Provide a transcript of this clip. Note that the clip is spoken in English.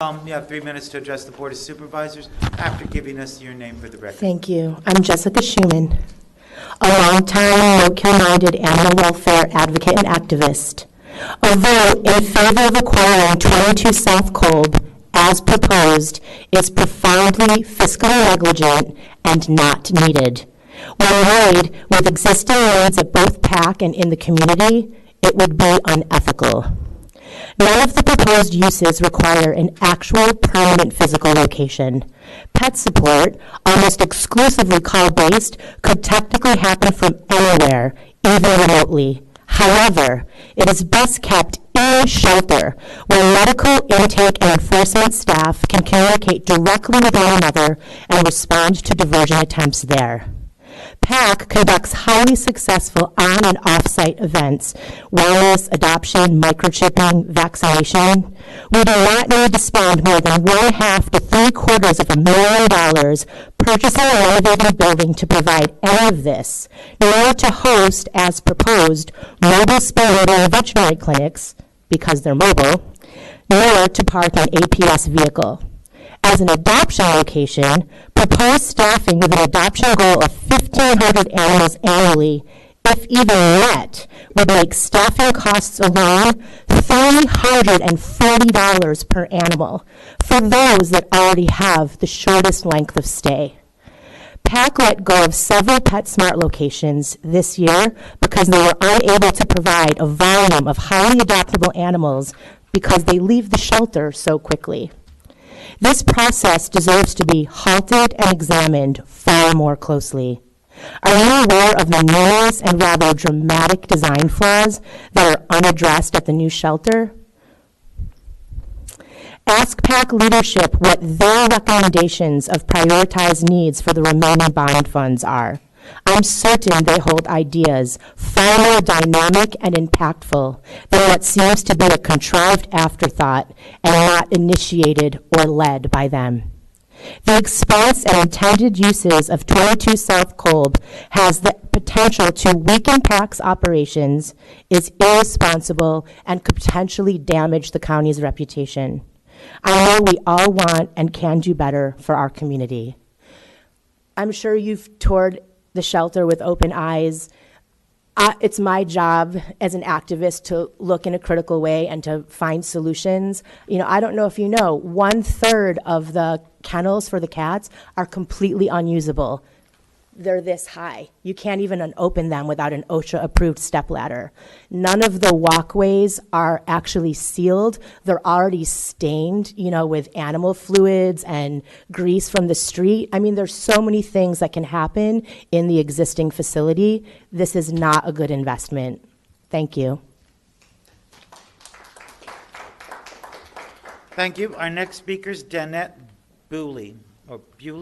You have 3 minutes to address the Board of Supervisors after giving us your name for the record. Thank you. I'm Jessica Schumann, a longtime, no-kill-minded animal welfare advocate and activist. A vote in favor of acquiring 22 South Kolb, as proposed, is profoundly fiscally negligent and not needed. When weighed with existing needs at both PAC and in the community, it would be unethical. None of the proposed uses require an actual permanent physical location. Pet support, almost exclusively call-based, could technically happen from anywhere, even remotely. However, it is best kept in a shelter where medical intake and enforcement staff can communicate directly with one another and respond to diversion attempts there. PAC conducts highly successful on- and off-site events, wellness, adoption, microchipping, vaccination. We do not need to spend more than $1.5 to $750,000 purchasing a renovating building to provide any of this, nor to host, as proposed, mobile spay neuter veterinary clinics, because they're mobile, nor to park an APS vehicle. As an adoption location, proposed staffing with an adoption goal of 1,500 animals annually, if even met, would make staffing costs alone $340 per animal for those that already have the shortest length of stay. PAC let go of several PetSmart locations this year because they were unable to provide a volume of highly adoptable animals because they leave the shelter so quickly. This process deserves to be halted and examined far more closely. Are you aware of the numerous and rather dramatic design flaws that are unaddressed at the new shelter? Ask PAC leadership what their recommendations of prioritized needs for the remaining bond funds are. I'm certain they hold ideas far more dynamic and impactful than what seems to be a contrived afterthought and not initiated or led by them. The expense and intended uses of 22 South Kolb has the potential to weaken PAC's operations, is irresponsible, and could potentially damage the county's reputation. I know we all want and can do better for our community. I'm sure you've toured the shelter with open eyes. It's my job as an activist to look in a critical way and to find solutions. You know, I don't know if you know, 1/3 of the kennels for the cats are completely unusable. They're this high. You can't even open them without an OSHA-approved stepladder. None of the walkways are actually sealed. They're already stained, you know, with animal fluids and grease from the street. I mean, there's so many things that can happen in the existing facility. This is not a good investment. Thank you. Thank you. Our next speaker is Danette Bewley, or Bewley.